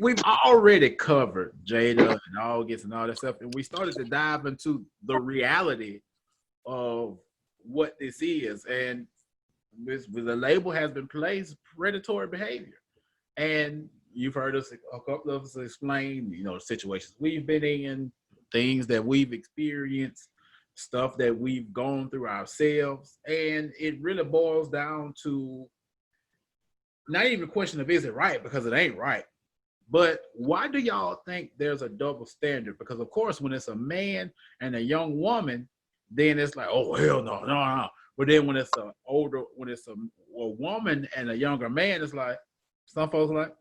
we've already covered Jada and August and all that stuff, and we started to dive into the reality of what this is, and the label has been placed predatory behavior, and you've heard us a couple of us explain, situations we've been in, things that we've experienced, stuff that we've gone through ourselves, and it really boils down to not even a question of is it right, because it ain't right. But why do y'all think there's a double standard? Because of course, when it's a man and a young woman, then it's like, oh hell no, no, no. But then when it's a woman and a younger man, it's like some folks are like,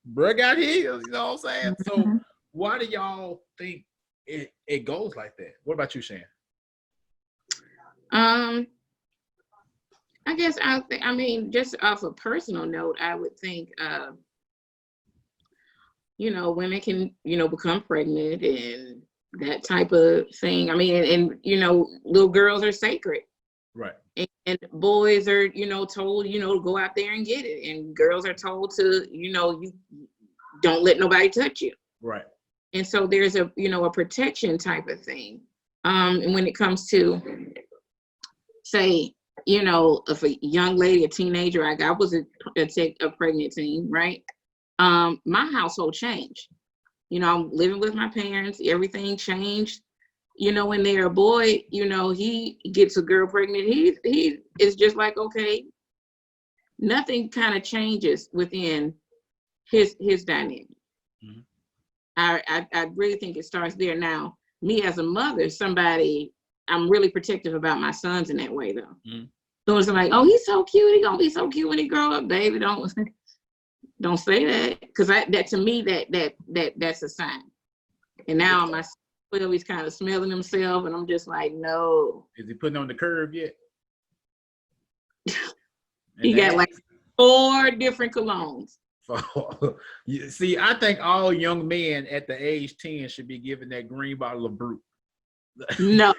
bro got heels, you know what I'm saying? So why do y'all think it goes like that? What about you, Shan? I guess just off a personal note, I would think, women can, become pregnant and that type of thing. I mean, and little girls are sacred. Right. And boys are, told, to go out there and get it. And girls are told to, you don't let nobody touch you. Right. And so there's a protection type of thing. And when it comes to, say, if a young lady, a teenager, I was a pregnant teen, right? My household changed. I'm living with my parents, everything changed. When they're a boy, he gets a girl pregnant, he is just like, okay, nothing kind of changes within his dynamic. Mm-hmm. I really think it starts there. Now, me as a mother, I'm really protective about my sons in that way, though. Mm-hmm. So it's like, oh, he's so cute. He's gonna be so cute when he grow up, baby. Don't say that, because that to me that's a sign. And now my son, he's kind of smelling himself, and I'm just like, no. Is he putting on the curve yet? He got like 4 different colognes. See, I think all young men at the age 10 should be given that green bottle of Brute. No.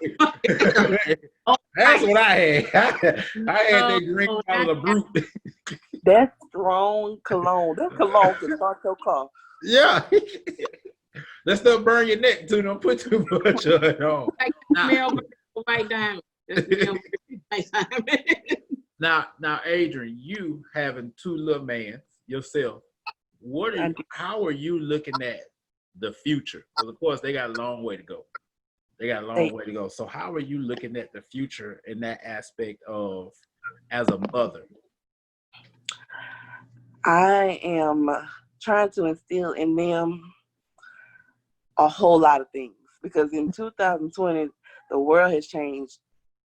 That's what I had. I had that green bottle of Brute. That's strong cologne. That cologne can start your car. Yeah. Let's not burn your neck too. Don't put too much on it on. White diamond. Now, Adrian, you having 2 little mans yourself, how are you looking at the future? Because of course they got a long way to go. So how are you looking at the future in that aspect of as a mother? I am trying to instill in them a whole lot of things, because in 2020 the world has changed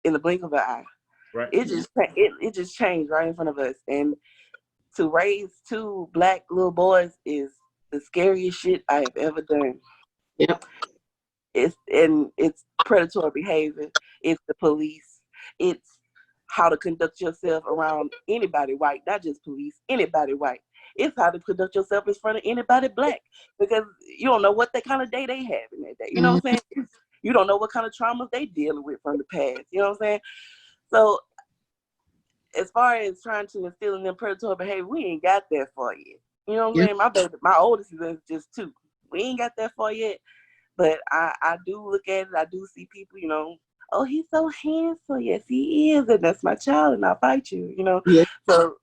in the blink of an eye. Right. It just changed right in front of us, and to raise 2 black little boys is the scariest shit I have ever done. Yep. It's predatory behavior. It's the police. It's how to conduct yourself around anybody white, not just police, anybody white. It's how to conduct yourself in front of anybody black, because you don't know what kind of day they have in that day. You know what I'm saying? You don't know what kind of traumas they dealing with from the past. You know what I'm saying? So as far as trying to instill in them predatory behavior, we ain't got that far yet. You know what I'm saying? My oldest is just 2. We ain't got that far yet. But I do look at it. I do see people, oh, he's so handsome. Yes, he is. And that's my child, and I'll fight you, Yeah. So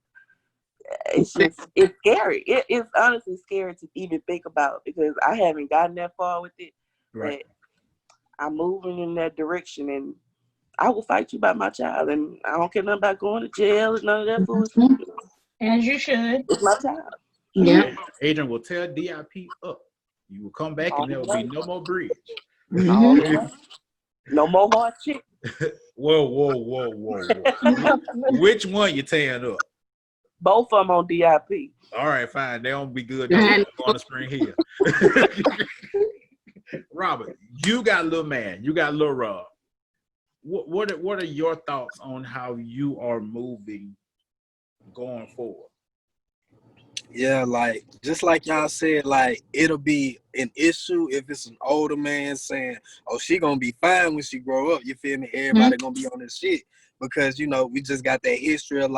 it's scary. It's honestly scary to even think about, because I haven't gotten that far with it. Right. But I'm moving in that direction, and I will fight you about my child. And I don't care nothing about going to jail or none of that foolishness. As you should. It's my child. Yeah. Adrian will tell DIP up. You will come back and there will be no more bridge. Mm-hmm. No more hard shit. Whoa. Which one you tearing up? Both of them on DIP. All right, fine. They don't be good on the Spring Hill. Robert, you got little man. You got little Rob. What are your thoughts on how you are moving going forward? Yeah, just like y'all said, it'll be an issue if it's an older man saying, oh, she gonna be fine when she grow up. You feel me? Everybody gonna be on this shit, because we just got that history of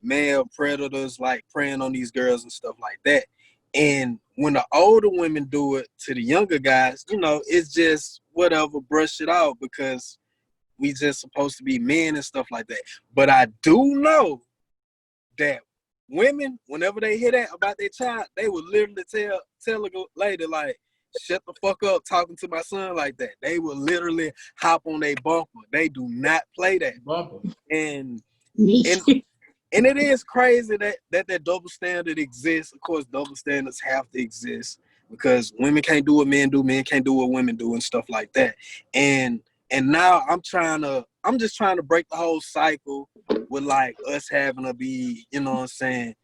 male predators preying on these girls and stuff like that. And when the older women do it to the younger guys, you know, it's just whatever, brush it out because we just supposed to be men and stuff like that. But I do know that women, whenever they hear that about their child, they would literally tell a lady like, shut the fuck up talking to my son like that. They will literally hop on their bumper. They do not play that. Bumper. And it is crazy that double standard exists. Of course, double standards have to exist because women can't do what men do, men can't do what women do, and stuff like that. And now I'm just trying to break the whole cycle with like us having to be, you know what I'm saying,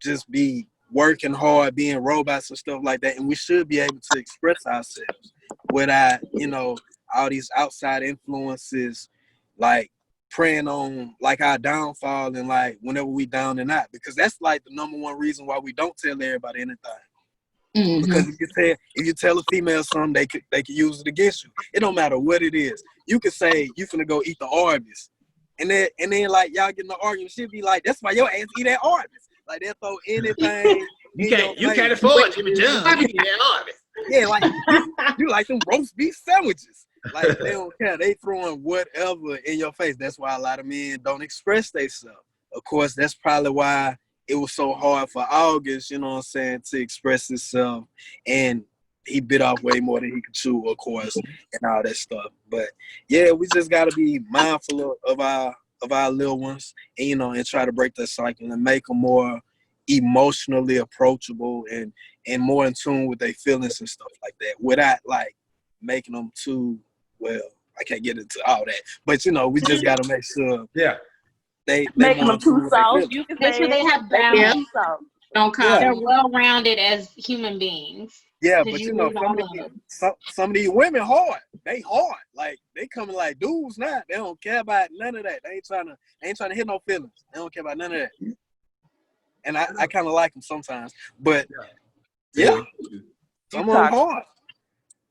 just be working hard, being robots and stuff like that. And we should be able to express ourselves without, you know, all these outside influences like preying on like our downfall and like whenever we down and out, because that's like the number one reason why we don't tell everybody anything. Mm-hmm. Because if you tell a female something, they could use it against you. It don't matter what it is. You could say you finna go eat the Arby's, and then like y'all get in the argument, she'll be like, "That's why your ass eat that Arby's." Like they'll throw anything. you can't afford Jimmy John's. You eat that Arby's. Yeah, like you like them roast beef sandwiches. Like they don't care. They throwing whatever in your face. That's why a lot of men don't express themselves. Of course, that's probably why it was so hard for August, you know what I'm saying, to express himself. And he bit off way more than he could chew, of course, and all that stuff. But yeah, we just gotta be mindful of our little ones, and you know, and try to break that cycle and make them more emotionally approachable and more in tune with their feelings and stuff like that, without like making them too, well, I can't get into all that, but you know, we just gotta make sure they making them too soft. You can make sure they have balance. Don't come. They're well-rounded as human beings. Yeah, but you know, some of these women hard. They hard. Like they coming like dudes now. They don't care about none of that. They ain't trying to hit no feelings. They don't care about none of that. And I kind of like them sometimes, but yeah, some of them hard.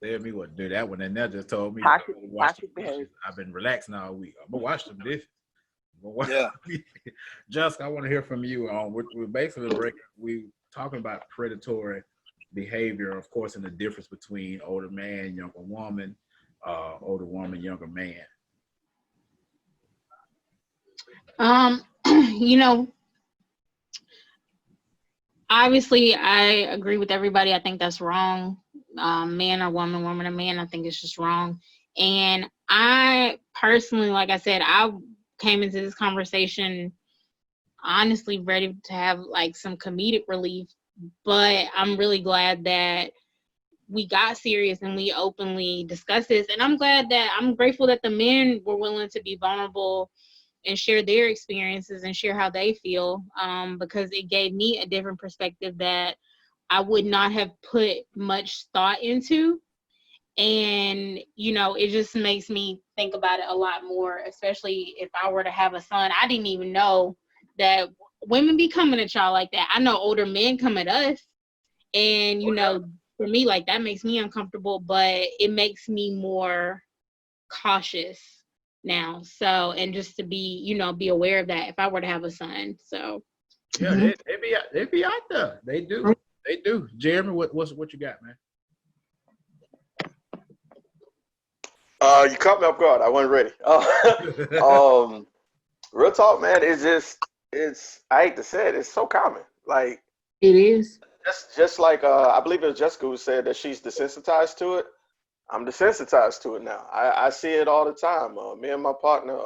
Tell me what to do that one, and they just told me I've been relaxing all week. I'm gonna watch them this. Yeah, Jessica, I want to hear from you. We're basically we talking about predatory behavior, of course, and the difference between older man, younger woman, older woman, younger man. You know, obviously, I agree with everybody. I think that's wrong. Man or woman, woman or man, I think it's just wrong. And I personally, like I said, I came into this conversation honestly ready to have like some comedic relief, but I'm really glad that we got serious and we openly discussed this. And I'm grateful that the men were willing to be vulnerable and share their experiences and share how they feel, because it gave me a different perspective that I would not have put much thought into. And, you know, it just makes me think about it a lot more, especially if I were to have a son. I didn't even know that women be coming at y'all like that. I know older men come at us, and, you know, for me, like, that makes me uncomfortable, but it makes me more cautious now. So, and just to be, you know, be aware of that if I were to have a son. So yeah, they be out there. They do. They do. Jeremy, what you got, man? You caught me off guard. I wasn't ready. Real talk, man. It's I hate to say it. It's so common. Like it is. Just like I believe it was Jessica who said that she's desensitized to it. I'm desensitized to it now. I see it all the time. Me and my partner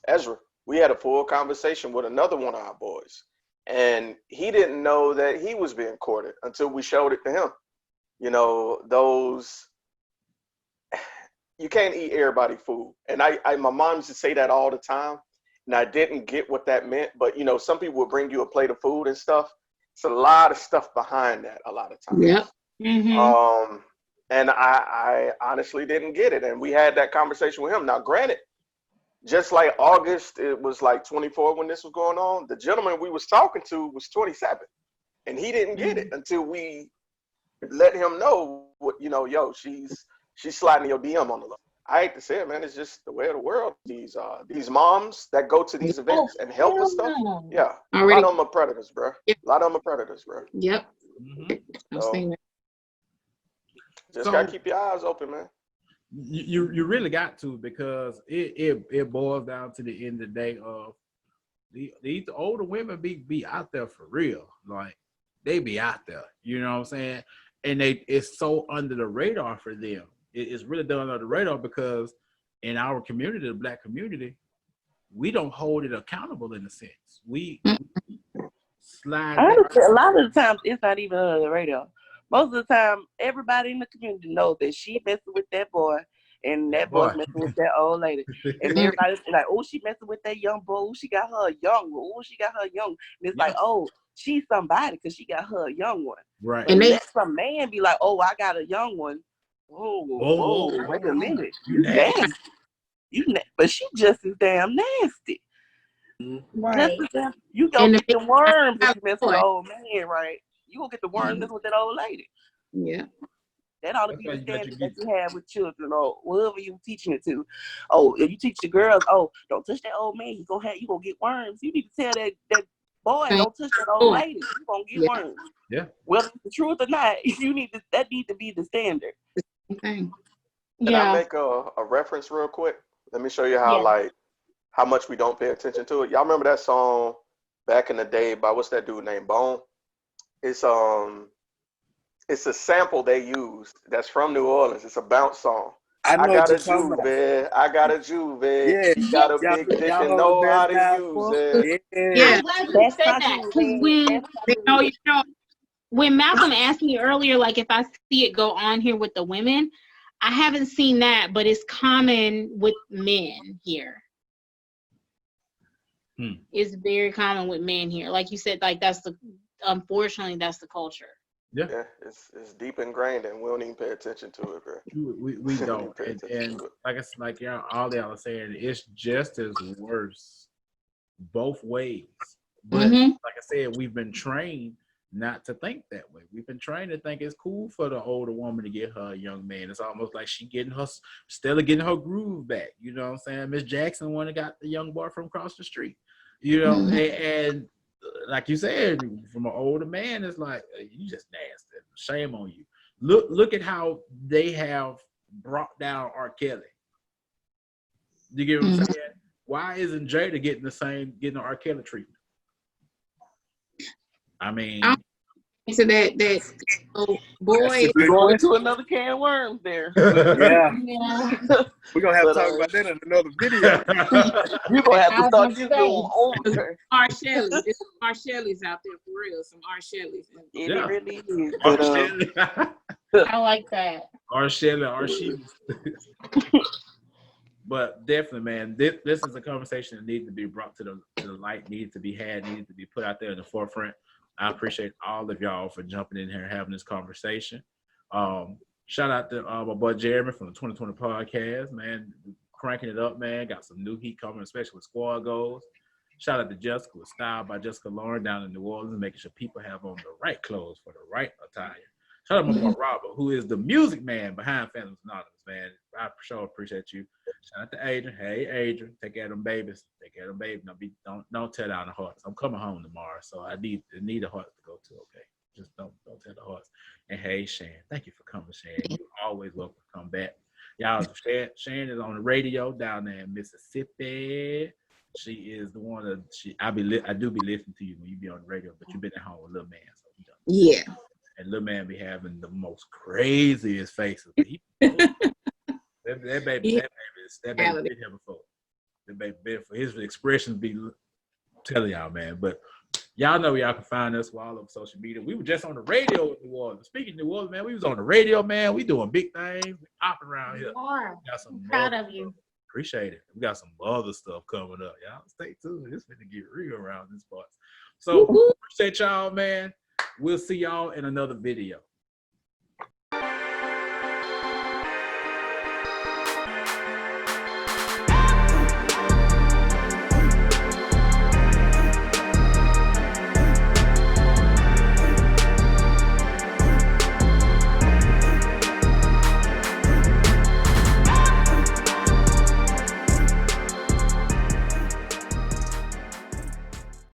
Ezra, we had a full conversation with another one of our boys, and he didn't know that he was being courted until we showed it to him. You know, those. You can't eat everybody's food. And my mom used to say that all the time. And I didn't get what that meant. But, you know, some people will bring you a plate of food and stuff. It's a lot of stuff behind that a lot of times. Yep. Mm-hmm. And I honestly didn't get it. And we had that conversation with him. Now, granted, just like August, it was like 24 when this was going on. The gentleman we was talking to was 27. And he didn't get it until we let him know, you know, yo, she's sliding your DM on the low. I hate to say it, man. It's just the way of the world. These moms that go to these events and help us stuff. Yeah. A lot of them are predators, bro. Yep. A lot of them are predators, bro. Yep. I've So seen that. just So- gotta keep your eyes open, man. You really got to, because it boils down to the end of the day of these older women be out there for real. Like, they be out there, you know what I'm saying? And it's so under the radar for them. It's really done under the radar because in our community, the Black community, we don't hold it accountable in a sense. We slide back. Honestly, a lot of the times it's not even on the radar. Most of the time, everybody in the community knows that she messing with that boy, and that boy's Boy. messing with that old lady. And everybody's like, oh, she messing with that young boy. Oh, she got her a young one. Oh, she got her young. And it's Yeah. like, oh, she's somebody because she got her a young one. Right. And let some man be like, oh, I got a young one. Whoa, wait a minute. You nasty. But she just as damn nasty. Right. Just as damn, you gonna And get the worms if you mess with boy. an old man, right? You gonna get the worms messing with that old lady. Yeah. That ought to That's be why the you let standard you that you have with children or whoever you teaching it to. Oh, if you teach the girls, oh, don't touch that old man. You gonna get worms. You need to tell that boy, don't touch that old lady. You gonna get worms. Yeah. Whether it's the truth or not, that needs to be the standard. Thing. Can I make a reference real quick? Let me show you how how much we don't pay attention to it. Y'all remember that song back in the day by what's that dude named Bone? It's a sample they used that's from New Orleans. It's a bounce song. I got a Juve, I got a Juve. Yeah. You got a big dick and know how to use it. Yeah. I'm glad you said that, because when Malcolm asked me earlier, like if I see it go on here with the women, I haven't seen that, but it's common with men here. It's very common with men here. Like you said, like unfortunately, that's the culture. Yeah, it's deep ingrained and we don't even pay attention to it, bro. We don't. And like y'all, all y'all are saying, it's just as worse both ways. But like I said, we've been trained not to think that way. We've been trained to think it's cool for the older woman to get her a young man. It's almost like she getting her groove back. You know what I'm saying? Miss Jackson one that got the young boy from across the street. You know, and like you said, from an older man, it's like, you just nasty. Shame on you. Look at how they have brought down R. Kelly. You get what I'm saying? Why isn't Jada getting the R. Kelly treatment? I mean, so that boy. We're going to another can of worms there. Yeah. Yeah. We're gonna have to talk about that in another video. You're gonna have to start this going over. R. Shelley. There's some R. Shellys out there for real. Some R. Shellys. It really is. R. But, Shelley. I like that. R. Shelley, R. Shelley. But definitely, man, this is a conversation that needs to be brought to the light, needs to be had, needs to be put out there in the forefront. I appreciate all of y'all for jumping in here and having this conversation. Shout out to my boy Jeremy from the 2020 podcast, man, cranking it up, man. Got some new heat coming, especially with squad goals. Shout out to Jessica with Style by Jessica Lauren down in New Orleans, making sure people have on the right clothes for the right attire. Shout out to my boy Robert, who is the music man behind Phantoms Anonymous, man. I sure appreciate you. Shout out to Adrian. Hey, Adrian, take care of them babies. Take care of them babies. Don't tear down the hearts. I'm coming home tomorrow, so I need a heart to go to. Okay, just don't tear the hearts. And hey, Shan, thank you for coming, Shan. You're always welcome to come back. Y'all, Shan is on the radio down there in Mississippi. She is the one that I do be listening to you when you be on the radio, but you've been at home with Lil Man, so Yeah. And Lil Man be having the most craziest faces. That baby been here before. That baby been for his expressions be telling y'all, man. But y'all know y'all can find us all over social media. We were just on the radio with New Orleans. Speaking of New Orleans, man, we was on the radio, man. We doing big things. We popping around here. Got some Proud of you. Appreciate it. We got some other stuff coming up. Y'all stay tuned. It's gonna get real around this part. So appreciate y'all, man. We'll see y'all in another video.